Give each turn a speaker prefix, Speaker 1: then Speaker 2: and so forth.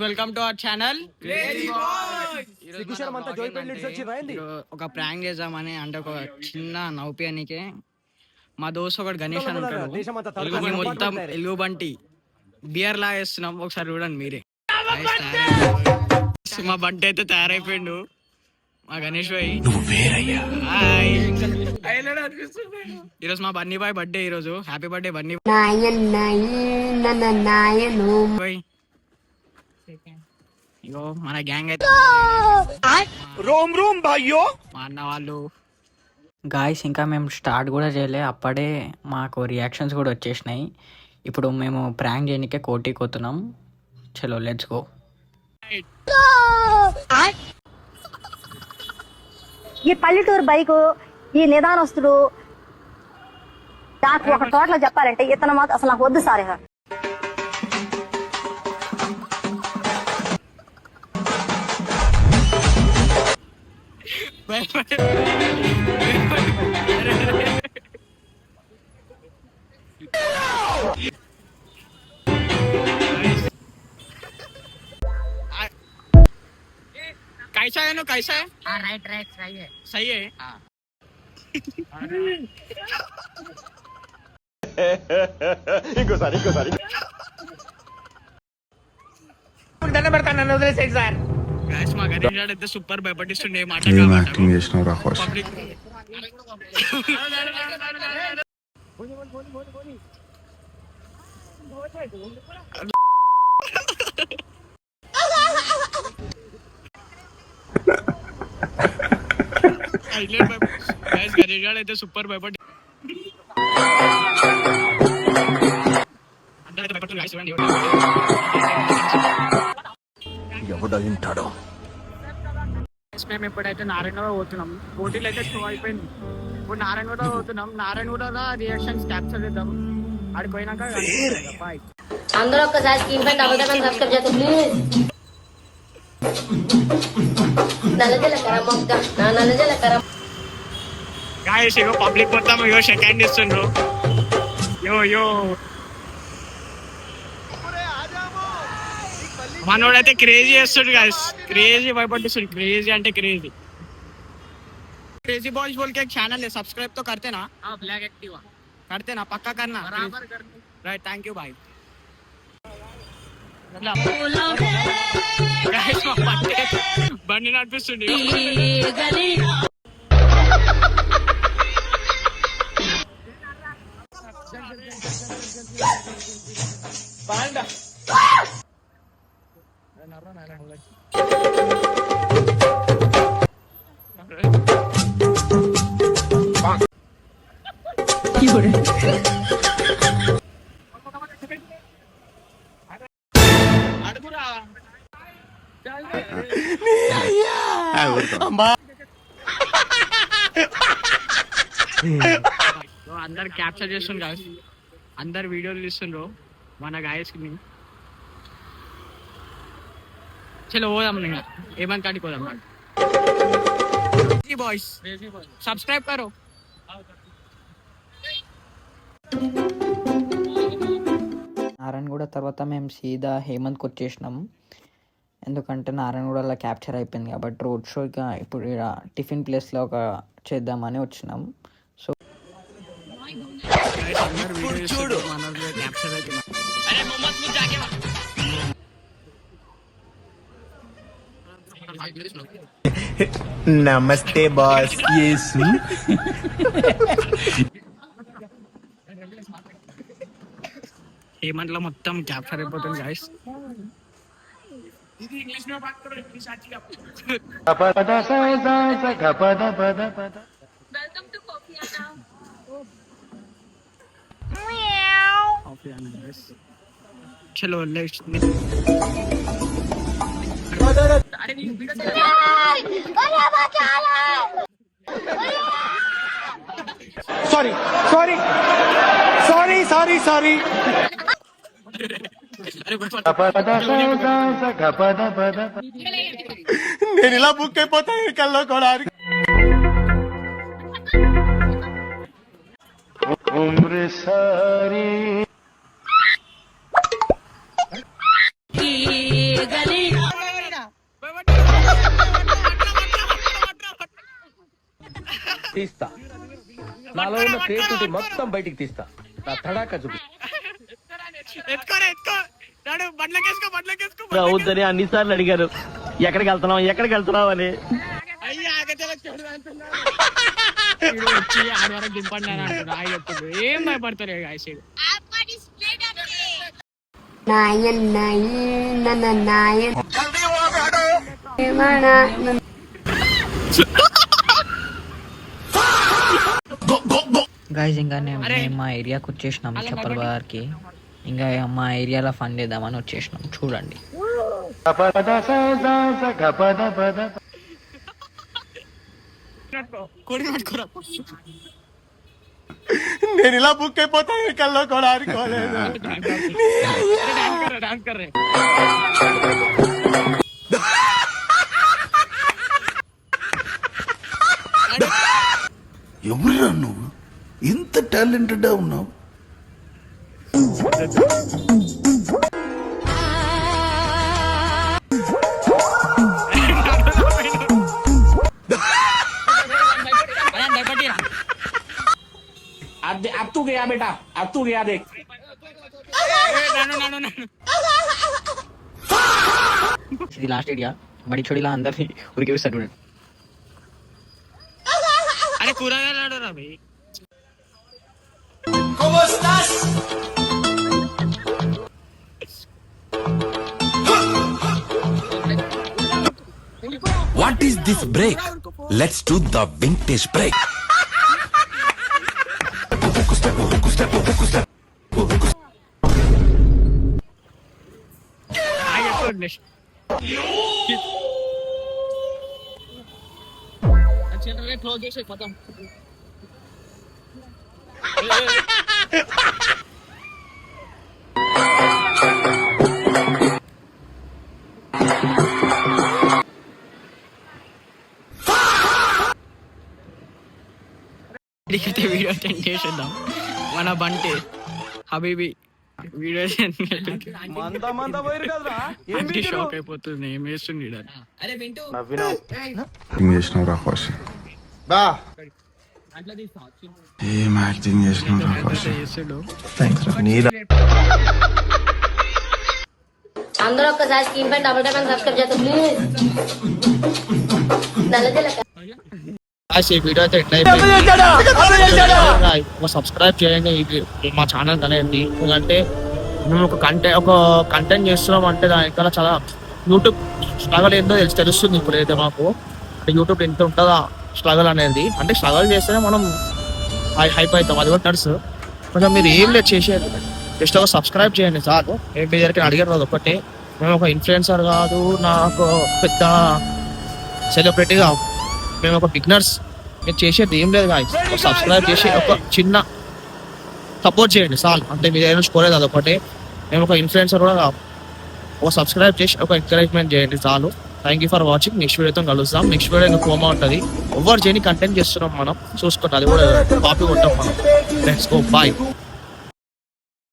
Speaker 1: Welcome to our channel. ఒక prank చేద్దామని అంటే ఒక చిన్న నౌపియానికే మా దోస్త్ ఒకటి గణేష్ అని ఉంటాడు, మొత్తం ఎలుగు బంటి బియర్ లా వేస్తున్నాం. ఒకసారి చూడండి మీరే. మా బంటి అయితే తయారైపోయిండు. మా గణేష్ భాయ్ ఈరోజు మా బన్నీ బాయ్ బర్త్డే. ఈరోజు హ్యాపీ బర్త్డే బన్నీ బాయ్. ఇగో మన గ్యాంగ్ అయితే మా అన్న వాళ్ళు గాయస్. ఇంకా మేము స్టార్ట్ కూడా చేయలే, అప్పుడే మాకు రియాక్షన్స్ కూడా వచ్చేసినాయి. ఇప్పుడు మేము ప్రాంక్ చేయడానికే కోటికి పోతున్నాం. చలో లెట్స్ గో.
Speaker 2: ఈ పల్లెటూరు బైకు, ఈ నిదానస్తుడు, నాకు ఒక టోటల్ చెప్పాలంటే ఇతను మాత్రం అసలు నాకు వద్దు సార్.
Speaker 1: कैसा है? नो कैसा है?
Speaker 3: राइट सही है.
Speaker 1: सही है.
Speaker 4: ఇంకోసారి
Speaker 3: దండం పెడతాను, నన్ను వదిలేసేయండి సార్.
Speaker 1: గాయస్ మా గణేష్ గారు అయితే సూపర్ భయపడిస్తుండే మాట. పబ్లిక్ గణేష్ గారు అయితే సూపర్ భయపడి
Speaker 4: ఎవడో.
Speaker 1: మేము ఎప్పుడైతే నారాయణగూడ పోతున్నాం, పోటీలు అయితే షో అయిపోయింది. ఇప్పుడు నారాయణగూడ పోతున్నాం. నారాయణగూడలో రియాక్షన్స్ క్యాప్చర్ చేద్దాం. ఆడికి పోయినాక
Speaker 2: అందరూ ఒక్కసారి స్క్రీన్ పై డబుల్ టైప్ సబ్స్క్రైబ్ చేయండి ప్లీజ్.
Speaker 1: గాయస్ ఇగో పబ్లిక్ మొత్తం ఇగో సెకండ్ ఇస్తుండ్రు. యో మనోడైతే క్రేజీ చేస్తుండు గాయస్. క్రేజీ భయపడిస్తుండు. క్రేజీ అంటే క్రేజీ. क्रेजी बॉयज बोल के एक चैनल है, सब्सक्राइब तो करते ना?
Speaker 3: ब्लैक एक्टिवा
Speaker 1: करते ना, पक्का करना. राइट, थैंक यू भाई. गाइस మా బండి నడిపిస్తుంది. బాండా అందరు క్యాప్చర్ చేస్తుండ్రు గాయస్. అందరు వీడియోలు తీస్తుండ్రు మన గాయస్ కి. చలో పోదాం, ఇంకా ఏమని కాడికి పోదాం. బాయ్స్ సబ్స్క్రైబ్ కరో. నారాయణగూడ తర్వాత మేము సీదా హేమంత్కి వచ్చేసినాం. ఎందుకంటే నారాయణగూడలో క్యాప్చర్ అయిపోయింది కాబట్టి రోడ్ షో ఇక ఇప్పుడు ఇక్కడ టిఫిన్ ప్లేస్లో ఒక చేద్దామని వచ్చినాం. సో
Speaker 4: నమస్తే బాస్. యేసు
Speaker 1: హేమంత్లో మొత్తం క్యాప్చర్ అయిపోతుంది గాయస్. చలో
Speaker 4: సారీ నేను ఇలా బుక్ అయిపోతాను కల్లో కూడా.
Speaker 5: తీస్తా నాలో ఉన్న క్రియేటివిటీ మొత్తం బయటికి తీస్తా నా తడాక చూపి అవుద్దని అన్నిసార్లు అడిగారు ఎక్కడికి వెళ్తున్నావు అని
Speaker 3: ఏం భయపడతారు
Speaker 1: గైజ్ ఇంకా మేము మా ఏరియాకి వచ్చేసినాం చెప్పల్ బజార్కి. ఇంకా మా ఏరియాలో ఫన్ చేద్దామని వచ్చేసినాం. చూడండి
Speaker 4: నేను ఇలా బుక్ అయిపోతాను కల్లో కూడా అనుకోలేదు.
Speaker 6: ఎవరురా నువ్వు ఇంత టాలెంటెడ్ ఉన్నావు?
Speaker 5: अब तू गया बेटा, अब तू गया देख.
Speaker 1: ఇది లాస్ట్ ఏరియా. బడి చోడిలా అందరినీ ఉరికి వేస్తాడు చూడండి.
Speaker 3: అరే కూరగాయలు ఆడరా భయ్.
Speaker 4: What is this break? Let's do the vintage break.
Speaker 3: Close చేసే పదం ఇక్కడైతే వీడియో అటెండ్ చేసేద్దాం. మన బంటి హబీబీ వీడియో అంటే షాక్ అయిపోతుంది. ఏం వేస్తుంది
Speaker 6: ఏం యాక్టింగ్ చేసినావు?
Speaker 3: చేసాడు.
Speaker 2: అందరూ ఒక్కసారి స్క్రీన్ పై డబుల్ టైప్ సబ్స్క్రైబ్ చేస్తాం ప్లీజ్.
Speaker 3: వీడియో అయితే సబ్స్క్రైబ్ చేయండి మా ఛానల్ అనేది. ఎందుకంటే మేము ఒక కంటెంట్ చేస్తున్నాం అంటే దానికన్నా చాలా యూట్యూబ్ స్ట్రగల్ ఏందో తెలుస్తుంది. ఇప్పుడైతే మాకు యూట్యూబ్ ఎంత ఉంటుందా స్ట్రగల్ అనేది. అంటే స్ట్రగల్ చేస్తేనే మనం హైప్ అవుతాం. అది కూడా తెలుసు. కొంచెం మీరు ఏం లేదు చేసేది జస్ట్ ఒక సబ్స్క్రైబ్ చేయండి చాలు. ఏ దగ్గరికి అడిగారు అది ఒకటే. మేము ఒక ఇన్ఫ్లుయెన్సర్ కాదు, నాకు పెద్ద సెలబ్రిటీగా మేము ఒక బిగినర్స్. మీరు చేసేది ఏం లేదు గాయ్స్. సబ్స్క్రైబ్ చేసి ఒక చిన్న సపోర్ట్ చేయండి చాలు. అంటే మీరు ఏమైనా కోరేది అదొకటే. మేము ఒక ఇన్ఫ్లుయెన్సర్ కూడా ఒక సబ్స్క్రైబ్ చేసి ఒక ఎంకరేజ్మెంట్ చేయండి చాలు. Thank you for watching. Next వీడియోతో కలుస్తాం. నెక్స్ట్ వీడియో ఇంకా కోమా ఉంటుంది. ఎవరు చేయని కంటెంట్ చేస్తున్నాం మనం చూసుకుంటాం. అది కూడా కాపీ కొట్టాం మనం. Let's go bye.